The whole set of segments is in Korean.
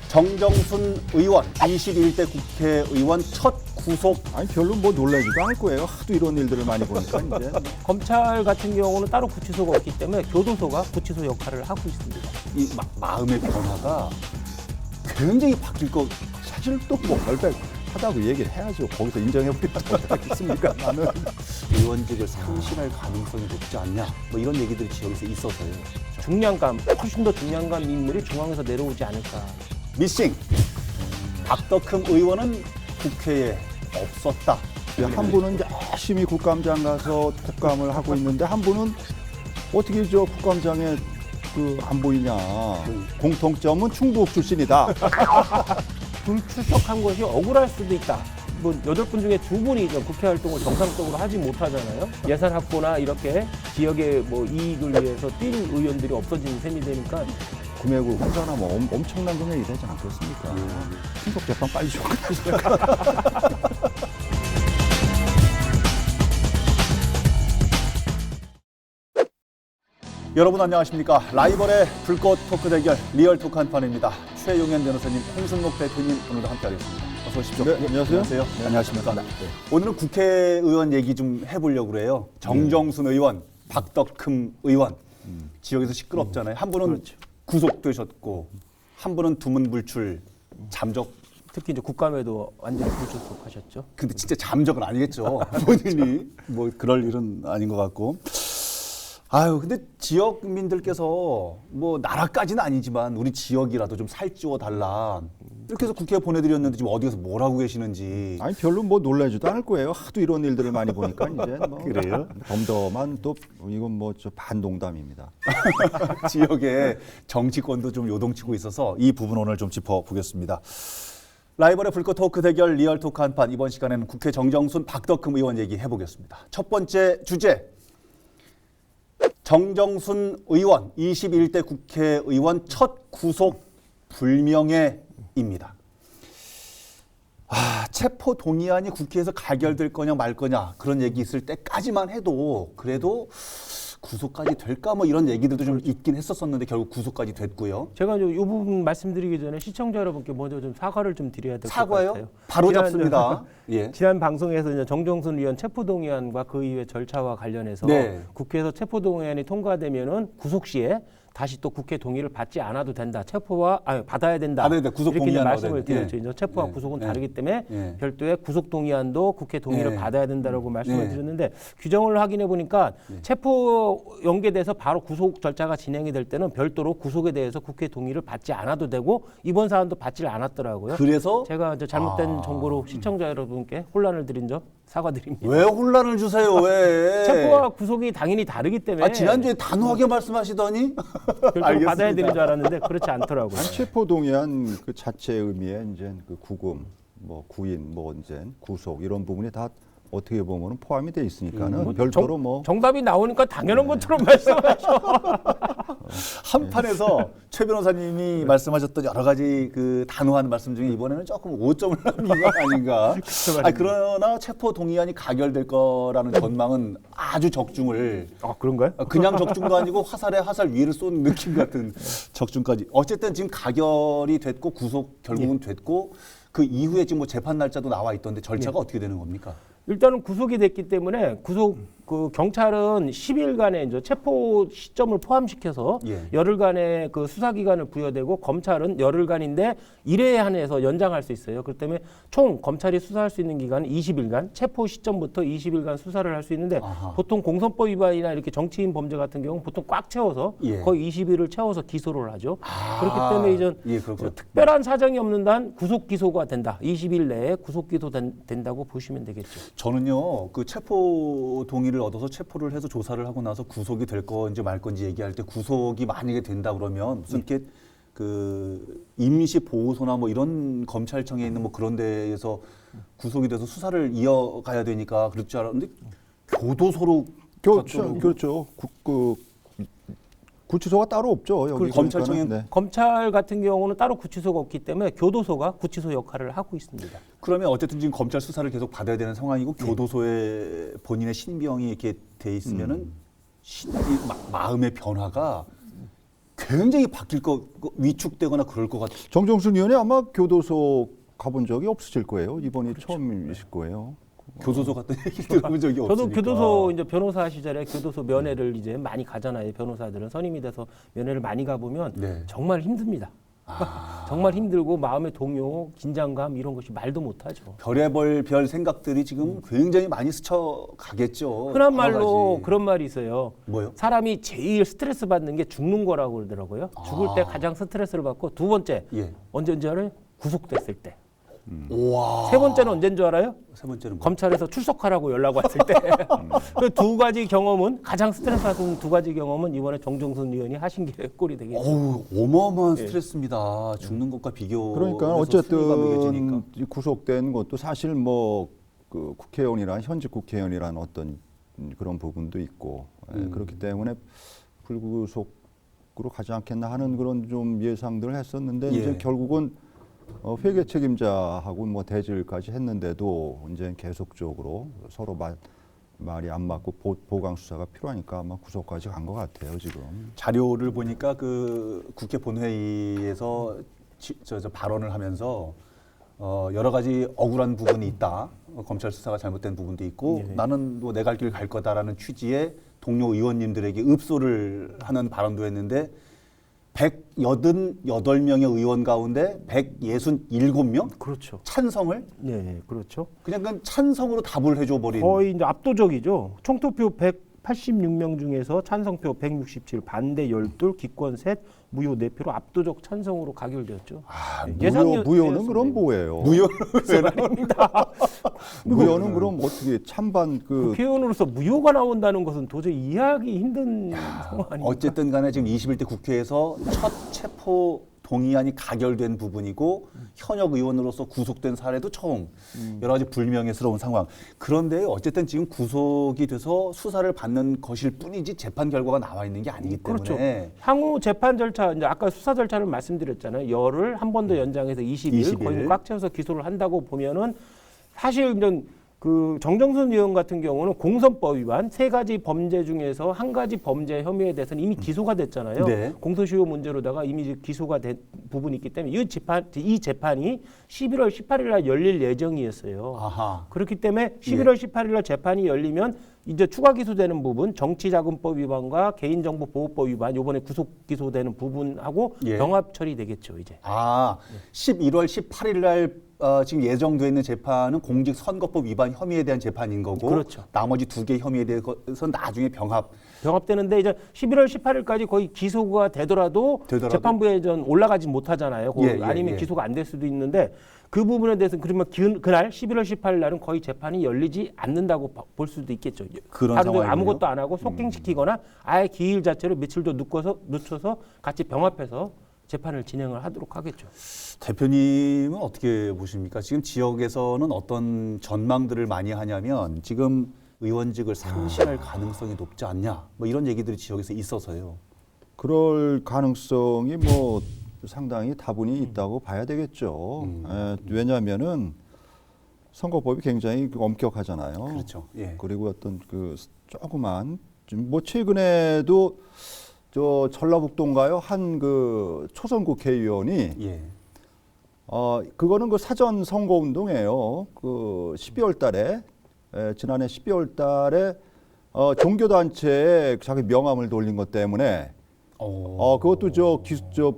정정순 의원, 21대 국회의원 첫 구속. 아니 별로 뭐 놀라지도 않을 거예요. 하도 이런 일들을 많이 보니까 이제. 검찰 같은 경우는 따로 구치소가 없기 때문에 교도소가 구치소 역할을 하고 있습니다. 이 마음의 변화가 굉장히 바뀔 것. 사실 또뭐 얼백하다고 얘기를 해야죠. 거기서 인정해버리면 어떻겠습니까? 나는. 의원직을 상실할 가능성이 높지 않냐, 뭐 이런 얘기들이 지역에서 있어서요. 중량감, 훨씬 더 중량감 인물이 중앙에서 내려오지 않을까. 미싱 박덕흠 의원은 국회에 없었다. 한 분은 열심히 국감장 가서 국감을 하고 있는데 한 분은 어떻게 저 국감장에 안 보이냐. 공통점은 충북 출신이다. 불출석한 것이 억울할 수도 있다. 뭐 8분 중에 2분이 국회 활동을 정상적으로 하지 못하잖아요. 예산 확보나 이렇게 지역의 뭐 이익을 위해서 뛸 의원들이 없어지는 셈이 되니까 금액을 환산하면 엄청난 금액이 되지 않겠습니까? 신속 재판 빨리 좀 끝내시니까. 여러분 안녕하십니까? 라이벌의 불꽃 토크 대결 리얼 토크 한판입니다. 최용현 변호사님, 홍순목 대표님 오늘도 함께하겠습니다. 어서 오십시오. 네, 안녕하세요. 네, 안녕하십니까? 네. 오늘은 국회의원 얘기 좀 해보려고 그래요. 정정순 의원, 박덕흠 의원. 지역에서 시끄럽잖아요. 한 분은 그렇죠. 구속되셨고 한 분은 두문불출, 잠적. 특히 이제 국감에도 완전히 불출석하셨죠. 근데 진짜 잠적은 아니겠죠. 본인이 뭐 그럴 일은 아닌 것 같고. 아유, 근데 지역민들께서 뭐 나라까지는 아니지만 우리 지역이라도 좀 살찌워 달라. 이렇게 해서 국회에 보내드렸는데 지금 어디 가서 뭘 하고 계시는지. 아니 별로 뭐 놀라지도 않을 거예요. 하도 이런 일들을 많이 보니까 이제 뭐 그래요? 덤덤한 또 이건 뭐 저 반동담입니다. 지역의 정치권도 좀 요동치고 있어서 이 부분 오늘 좀 짚어보겠습니다. 라이벌의 불꽃 토크 대결 리얼 토크 한판, 이번 시간에는 국회 정정순 박덕흠 의원 얘기 해보겠습니다. 첫 번째 주제. 정정순 의원, 21대 국회의원 첫 구속 불명예입니다. 체포 동의안이 국회에서 가결될 거냐 말 거냐 그런 얘기 있을 때까지만 해도 그래도 구속까지 될까 뭐 이런 얘기들도 좀 있긴 했었었는데 결국 구속까지 됐고요. 제가 이 부분 말씀드리기 전에 시청자 여러분께 먼저 좀 사과를 좀 드려야 될 것 같아요. 사과요? 바로 잡습니다. 예. 지난 방송에서 이제 정정순 의원 체포동의안과 그 이후의 절차와 관련해서 네. 국회에서 체포동의안이 통과되면은 구속 시에 다시 또 국회 동의를 받지 않아도 된다. 받아야 된다. 받아야 돼. 구속 이렇게 이제 동의안 말씀을 받아야 돼. 드렸죠. 이제 체포와 예. 구속은 예. 다르기 때문에 예. 별도의 구속 동의안도 국회 동의를 예. 받아야 된다라고 말씀을 예. 드렸는데 규정을 확인해 보니까 체포 연계돼서 바로 구속 절차가 진행이 될 때는 별도로 구속에 대해서 국회 동의를 받지 않아도 되고 이번 사안도 받지 않았더라고요. 그래서 제가 이제 잘못된 정보로 시청자 여러분께 혼란을 드린 점 사과드립니다. 왜 혼란을 주세요? 왜? 체포와 구속이 당연히 다르기 때문에 지난주에 단호하게 말씀하시더니 별도로 받아야 되는 줄 알았는데 그렇지 않더라고요. 체포 동의안 그 자체의 의미에 이제 그 구금, 뭐 구인, 뭐 이제 구속 이런 부분이 다 어떻게 보면 포함이 돼 있으니까는 별도로 뭐 정답이 나오니까 당연한 것처럼 말씀하셔. 한판에서 최 변호사님이 말씀하셨던 여러 가지 그 단호한 말씀 중에 이번에는 조금 오점을 남긴 건 아닌가. 그러나 체포 동의안이 가결될 거라는 전망은 아주 적중을. 그런가요? 그냥 적중도 아니고 화살에 화살 위를 쏘는 느낌 같은 적중까지. 어쨌든 지금 가결이 됐고 구속 결국은 됐고 그 이후에 지금 뭐 재판 날짜도 나와 있던데 절차가 어떻게 되는 겁니까? 일단은 구속이 됐기 때문에 그 경찰은 10일간의 이제 체포 시점을 포함시켜서 예. 열흘간의 그 수사 기간을 부여되고 검찰은 열흘간인데 1회에 한해서 연장할 수 있어요. 그렇기 때문에 총 검찰이 수사할 수 있는 기간은 20일간, 체포 시점부터 20일간 수사를 할 수 있는데 보통 공선법 위반이나 이렇게 정치인 범죄 같은 경우는 보통 꽉 채워서 예. 거의 20일을 채워서 기소를 하죠. 그렇기 때문에 이제 그렇군요. 특별한 사정이 없는 한 구속 기소가 된다. 20일 내에 구속 기소 된다고 보시면 되겠죠. 저는요, 그 체포 동의를 얻어서 체포를 해서 조사를 하고 나서 구속이 될 건지 말 건지 얘기할 때 구속이 만약에 된다 그러면 무슨 이렇게 그 임시 보호소나 뭐 이런 검찰청에 있는 뭐 그런 데에서 구속이 돼서 수사를 이어가야 되니까 그럴 줄 알았는데 교도소로 그렇죠. 구치소가 따로 없죠. 여기 검찰청에 네. 검찰 같은 경우는 따로 구치소가 없기 때문에 교도소가 구치소 역할을 하고 있습니다. 그러면 어쨌든 지금 검찰 수사를 계속 받아야 되는 상황이고 교도소에 본인의 신병이 이렇게 돼 있으면은 마음의 변화가 굉장히 바뀔 거 위축되거나 그럴 것 같아요. 정정순 의원이 아마 교도소 가본 적이 없으실 거예요. 이번이 그렇죠. 처음이실 거예요. 교도소 같은 얘기 들어본 적이 없으니까. 저도 교도소 이제 변호사 시절에 교도소 면회를 이제 많이 가잖아요. 변호사들은 선임이 돼서 면회를 많이 가보면 네. 정말 힘듭니다. 정말 힘들고 마음의 동요, 긴장감 이런 것이 말도 못하죠. 별의별 별 생각들이 지금 굉장히 많이 스쳐가겠죠. 흔한 여러 말로 가지. 그런 말이 있어요. 뭐요? 사람이 제일 스트레스 받는 게 죽는 거라고 그러더라고요. 죽을 때 가장 스트레스를 받고 두 번째 예. 언제인지 알아요? 구속됐을 때. 와. 세 번째는 언제인 줄 알아요? 세 번째는 뭐? 검찰에서 출석하라고 연락 왔을 때. 그 두 가지 경험은 가장 스트레스 받은 두 가지 경험은 이번에 정정순 의원이 하신 게 꼴이 되겠죠. 어우, 어마어마한 스트레스입니다. 죽는 것과 비교. 그러니까 어쨌든 이 구속된 것도 사실 뭐 그 국회의원이란 현직 국회의원이란 어떤 그런 부분도 있고 그렇기 때문에 불구속으로 가지 않겠나 하는 그런 좀 예상들을 했었는데 예. 이제 결국은 회계 책임자하고 뭐 대질까지 했는데도 이제 계속적으로 서로 말이 안 맞고 보강 수사가 필요하니까 아마 구속까지 간 것 같아요 지금. 자료를 보니까 그 국회 본회의에서 저 발언을 하면서 여러 가지 억울한 부분이 있다. 검찰 수사가 잘못된 부분도 있고 예. 나는 뭐 내 갈 길 갈 거다라는 취지의 동료 의원님들에게 읍소를 하는 발언도 했는데 188명의 의원 가운데 167명 그렇죠. 찬성을 네, 그렇죠. 그냥 그 찬성으로 답을 해줘 버린. 거의 이제 압도적이죠. 총투표 186명 중에서 찬성표 167, 반대 12, 기권 셋, 무효 4표로 압도적 찬성으로 가결되었죠. 무효는 그럼 뭐예요? 아닙니다. 무효는 그럼 어떻게 찬반 그 국회의원으로서 무효가 나온다는 것은 도저히 이해하기 힘든 상황 아닙니까? 어쨌든 간에 지금 21대 국회에서 첫 체포 동의안이 가결된 부분이고 현역 의원으로서 구속된 사례도 처음 여러 가지 불명예스러운 상황. 그런데 어쨌든 지금 구속이 돼서 수사를 받는 것일 뿐이지 재판 결과가 나와 있는 게 아니기 때문에 그렇죠. 향후 재판 절차, 이제 아까 수사 절차를 말씀드렸잖아요. 열을 한 번 더 연장해서 20일 거의 꽉 채워서 기소를 한다고 보면은 사실 이제 그 정정순 의원 같은 경우는 공선법 위반 세 가지 범죄 중에서 한 가지 범죄 혐의에 대해서는 이미 기소가 됐잖아요. 네. 공소시효 문제로다가 이미 기소가 된 부분이 있기 때문에 이 재판이 11월 18일 날 열릴 예정이었어요. 아하. 그렇기 때문에 11월 18일 날 재판이 열리면 이제 추가 기소되는 부분 정치자금법 위반과 개인정보보호법 위반 이번에 구속 기소되는 부분하고 예. 병합 처리되겠죠 이제. 11월 18일 날 지금 예정돼 있는 재판은 공직선거법 위반 혐의에 대한 재판인 거고 그렇죠. 나머지 두 개 혐의에 대해서 나중에 병합되는데 이제 11월 18일까지 거의 기소가 되더라도 재판부에 전 올라가지 못하잖아요. 아니면 기소가 안 될 수도 있는데 그 부분에 대해서는 그러면 그날 11월 18일 날은 거의 재판이 열리지 않는다고 볼 수도 있겠죠. 그런 하루 종일 상황이네요. 아무것도 안 하고 속갱시키거나 아예 기일 자체를 며칠 더 늦춰서 같이 병합해서 재판을 진행을 하도록 하겠죠. 대표님은 어떻게 보십니까? 지금 지역에서는 어떤 전망들을 많이 하냐면 지금 의원직을 상실할 가능성이 높지 않냐 뭐 이런 얘기들이 지역에서 있어서요. 그럴 가능성이 뭐 상당히 다분히 있다고 봐야 되겠죠. 왜냐하면은 선거법이 굉장히 엄격하잖아요. 그렇죠. 예. 그리고 어떤 그 조그만 뭐 최근에도 저 전라북도인가요? 한 그 초선 국회의원이 예. 그거는 그 사전 선거 운동이에요. 그 12월 달에 지난해 12월 달에 종교 단체에 자기 명함을 돌린 것 때문에 그것도 저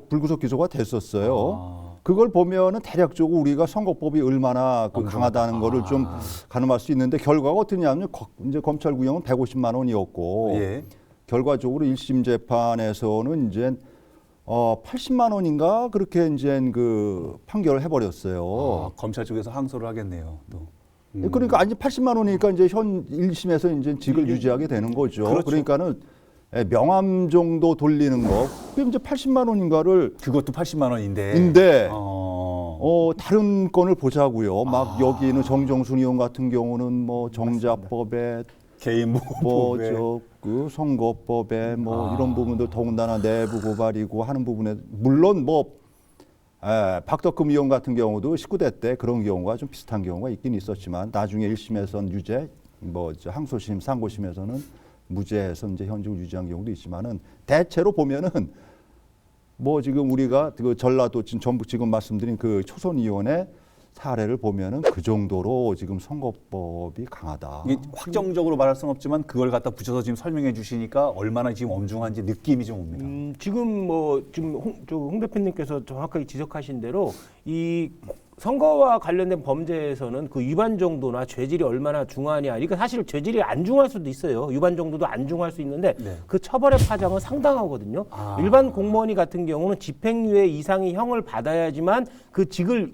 불구속 기소가 됐었어요. 그걸 보면은 대략적으로 우리가 선거법이 얼마나 그 강하다는 거를 좀 가늠할 수 있는데 결과가 어떠냐면 이제 검찰 구형은 150만 원이었고 예. 결과적으로 1심 재판에서는 이제 80만 원인가 그렇게 이제 그 판결을 해버렸어요. 검찰 쪽에서 항소를 하겠네요. 또. 그러니까 아니 80만 원이니까 이제 현 1심에서 이제 직을 유지하게 되는 거죠. 그렇죠. 그러니까는 명함 정도 돌리는 거 그게 이제 80만 원인가를 그것도 80만 원인데. 다른 건을 보자고요. 막 여기는 정정순 의원 같은 경우는 뭐 정자법에 개인보호법에 그 선거법에 뭐 이런 부분들 더군다나 내부 고발이고 하는 부분에 물론 뭐 박덕금 의원 같은 경우도 19대 때 그런 경우가 좀 비슷한 경우가 있긴 있었지만 나중에 1심에서는 유죄, 뭐 항소심, 상고심에서는 무죄해서 이제 현직을 유지한 경우도 있지만은 대체로 보면은 뭐 지금 우리가 그 전라도 전북 지금 말씀드린 그 초선의원의 사례를 보면은 그 정도로 지금 선거법이 강하다. 이게 확정적으로 말할 수는 없지만 그걸 갖다 붙여서 지금 설명해 주시니까 얼마나 지금 엄중한지 느낌이 좀 옵니다. 지금 지금 홍 대표님께서 정확하게 지적하신 대로 이 선거와 관련된 범죄에서는 그 위반 정도나 죄질이 얼마나 중하냐. 그러니까 사실 죄질이 안 중할 수도 있어요. 위반 정도도 안 중할 수 있는데 네. 그 처벌의 파장은 상당하거든요. 일반 공무원이 같은 경우는 집행유예 이상의 형을 받아야지만 그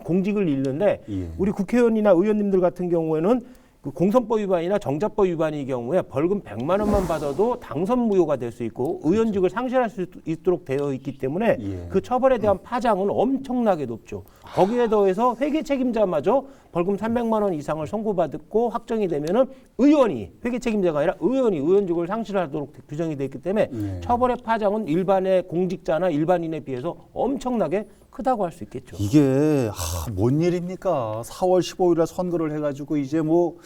공직을 잃는데 예. 우리 국회의원이나 의원님들 같은 경우에는 그 공선법 위반이나 정자법 위반의 경우에 벌금 100만 원만 받아도 당선 무효가 될 수 있고 의원직을 상실할 수 있도록 되어 있기 때문에 예. 그 처벌에 대한 파장은 엄청나게 높죠. 거기에 더해서 회계 책임자마저 벌금 300만 원 이상을 선고받고 확정이 되면은 의원이 회계 책임자가 아니라 의원이 의원직을 상실하도록 규정이 되어 있기 때문에 예. 처벌의 파장은 일반의 공직자나 일반인에 비해서 엄청나게 크다고 할 수 있겠죠. 이게 뭔 일입니까? 4월 15일에 선거를 해가지고 이제 뭐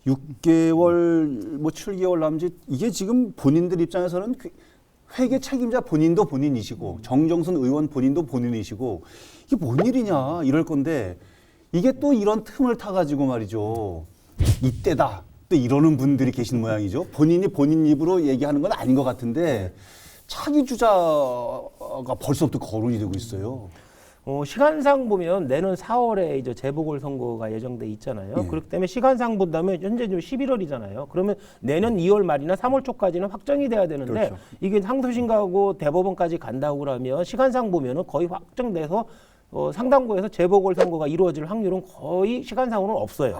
6개월, 뭐 7개월 남짓 이게 지금 본인들 입장에서는 회계 책임자 본인도 본인이시고 정정순 의원 본인도 본인이시고 이게 뭔 일이냐 이럴 건데 이게 또 이런 틈을 타가지고 말이죠. 이때다 또 이러는 분들이 계신 모양이죠. 본인이 본인 입으로 얘기하는 건 아닌 것 같은데 차기 주자가 벌써부터 거론이 되고 있어요. 시간상 보면 내년 4월에 이제 재보궐선거가 예정돼 있잖아요. 예. 그렇기 때문에 시간상 본다면 현재 지금 11월이잖아요. 그러면 내년 2월 말이나 3월 초까지는 확정이 돼야 되는데 그렇죠. 이게 항소심가하고 대법원까지 간다고 그러면 시간상 보면은 거의 확정돼서 상당부에서 재보궐선거가 이루어질 확률은 거의 시간상으로는 없어요.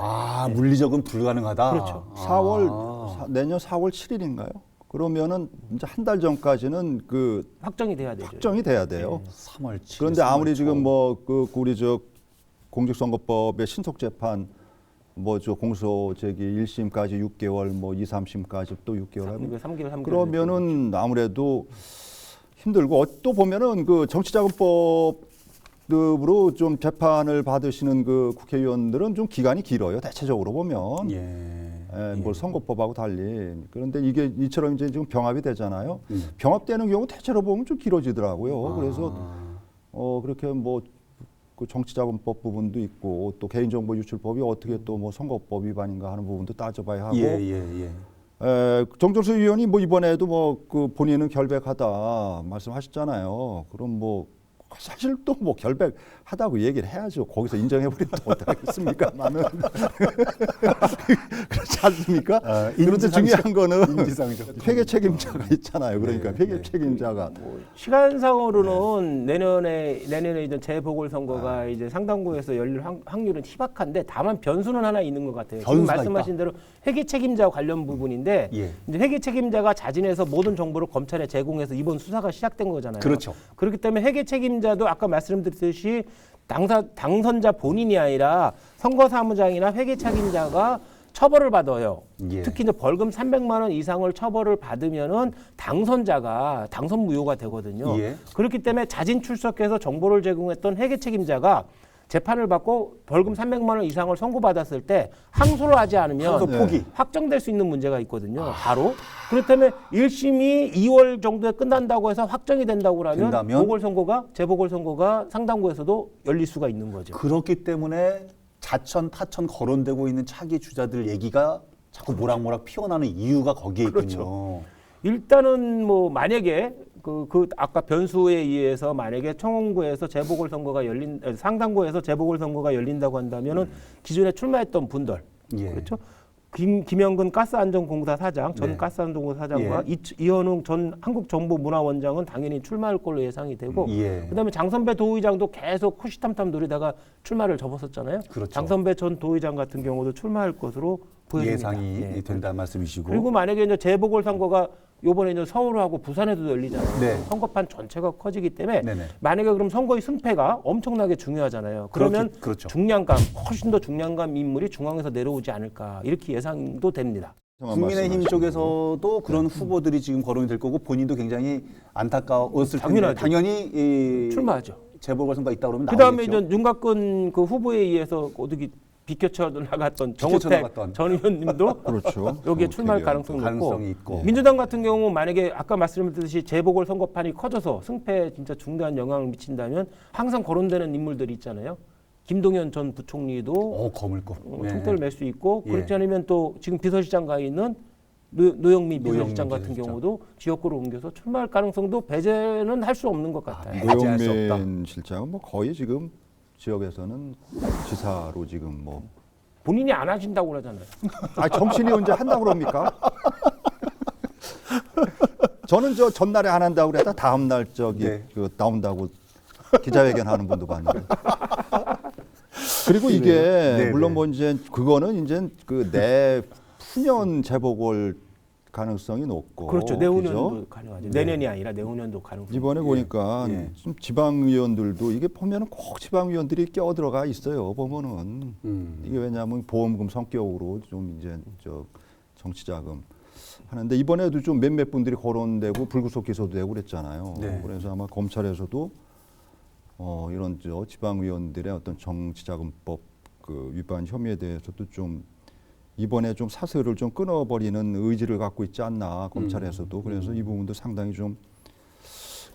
물리적은 불가능하다. 그렇죠. 4월 내년 4월 7일인가요? 그러면은 이제 한 달 전까지는 그 확정이 돼야 되죠. 확정이 돼야 돼요. 3월 7일. 그런데 아무리 지금 뭐 그 우리 저 공직선거법의 신속 재판 뭐 저 공소 제기 1심까지 6개월 뭐 2, 3심까지 또 6개월 하면 3개월 그러면은 아무래도 힘들고 또 보면은 그 정치자금법으로 좀 재판을 받으시는 그 국회의원들은 좀 기간이 길어요. 대체적으로 보면. 뭐 선거법하고 달리. 그런데 이게 이처럼 이제 지금 병합이 되잖아요. 병합되는 경우 대체로 보면 좀 길어지더라고요. 그래서 그렇게 뭐 그 정치자금법 부분도 있고 또 개인정보유출법이 어떻게 또 뭐 선거법 위반인가 하는 부분도 따져봐야 하고. 정정수 의원이 뭐 이번에도 뭐 그 본인은 결백하다 말씀하셨잖아요. 그럼 뭐 사실 또 뭐 결백하다고 얘기를 해야죠. 거기서 인정해버리면 또 어떡하겠습니까? 나는 그렇지 않습니까? 그런데 중요한 거는 회계 책임자가 있잖아요. 그러니까 회계 책임자가 시간상으로는 내년에 이제 재보궐선거가 이제 상당부에서 열릴 확률은 희박한데 다만 변수는 하나 있는 것 같아요. 지금 말씀하신 대로 회계 책임자 관련 부분인데 이제 회계 책임자가 자진해서 모든 정보를 검찰에 제공해서 이번 수사가 시작된 거잖아요. 그렇죠. 그렇기 때문에 회계 책임자도 아까 말씀드렸듯이 당선자 본인이 아니라 선거사무장이나 회계 책임자가 처벌을 받아요. 특히 이제 벌금 300만 원 이상을 처벌을 받으면은 당선자가 당선 무효가 되거든요. 그렇기 때문에 자진 출석해서 정보를 제공했던 회계 책임자가 재판을 받고 벌금 300만 원 이상을 선고받았을 때 항소를 하지 않으면 확정될 수 있는 문제가 있거든요. 바로. 그렇다면 1심이 2월 정도에 끝난다고 해서 확정이 된다고 하면 재보궐선거가 상당부에서도 열릴 수가 있는 거죠. 그렇기 때문에 자천 타천 거론되고 있는 차기 주자들 얘기가 자꾸 모락모락 피어나는 이유가 거기에 있군요. 일단은 뭐 만약에 그 아까 변수에 의해서 만약에 청원구에서 상당구에서 재보궐선거가 열린다고 한다면은 기존에 출마했던 분들 그렇죠? 김영근 가스안전공사 사장, 전 가스안전공사 사장과 이현웅 전 한국정보문화원장은 당연히 출마할 걸로 예상이 되고 그다음에 장선배 도의장도 계속 호시탐탐 노리다가 출마를 접었었잖아요. 그렇죠. 장선배 전 도의장 같은 경우도 출마할 것으로 보여집니다. 예상이 된다는 말씀이시고. 그리고 만약에 이제 재보궐선거가 요번에 이제 서울하고 부산에도 열리잖아요. 선거판 전체가 커지기 때문에 만약에 그럼 선거의 승패가 엄청나게 중요하잖아요. 그러면 훨씬 더 중량감 인물이 중앙에서 내려오지 않을까 이렇게 예상도 됩니다. 국민의힘 쪽에서도 그런 후보들이 지금 거론이 될 거고 본인도 굉장히 안타까웠을 텐데 당연히 출마하죠. 재보궐선거 있다 그러면 그다음에 나오겠죠. 이제 윤곽근 그 후보에 의해서 어떻게 비켜쳐 나갔던 비켜쳐 정호택 나갔던. 전 의원님도 그렇죠. 여기에 출마할 가능성이 높고 가능성이 있고. 민주당 같은 경우 만약에 아까 말씀드렸듯이 재보궐 선거판이 커져서 승패에 진짜 중대한 영향을 미친다면 항상 거론되는 인물들이 있잖아요. 김동연 전 부총리도 거물급. 총대를 맬 수 있고 예. 그렇지 않으면 또 지금 비서실장 가 있는 노영민 비서실장 같은 비서실장. 경우도 지역구로 옮겨서 출마할 가능성도 배제는 할 수 없는 것 같아요. 배제할 수 없다. 노영민 실장은 뭐 거의 지금 지역에서는 지사로 지금 뭐 본인이 안 하신다고 그러잖아요. 정신이 언제 한다고 그럽니까? 저는 저 전날에 안 한다고 그랬다 다음 날 저기 네. 그 나온다고 기자회견 하는 분도 봤는데. 그리고 이게 네, 물론 네. 뭐 이제 그거는 이제 그 내후년 재보궐 가능성이 높고 그렇죠. 그죠? 내후년도 가능하죠. 내년이 아니라 내후년도 가능성. 이번에 보니까 예. 좀 지방의원들도 이게 보면은 꼭 지방의원들이 껴들어가 있어요. 보면은 이게 왜냐하면 보험금 성격으로 좀 이제 저 정치자금 하는데 이번에도 좀 몇몇 분들이 거론되고 불구속 기소도 되고 그랬잖아요. 네. 그래서 아마 검찰에서도 이런 저 지방의원들의 어떤 정치자금법 그 위반 혐의에 대해서도 좀 이번에 좀 사슬을 좀 끊어버리는 의지를 갖고 있지 않나 검찰에서도. 그래서 이 부분도 상당히 좀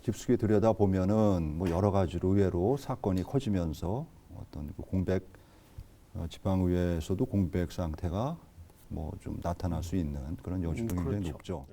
깊숙이 들여다 보면은 뭐 여러 가지로 의외로 사건이 커지면서 어떤 그 공백 지방의회에서도 공백 상태가 뭐 좀 나타날 수 있는 그런 여지도 굉장히 그렇죠. 높죠.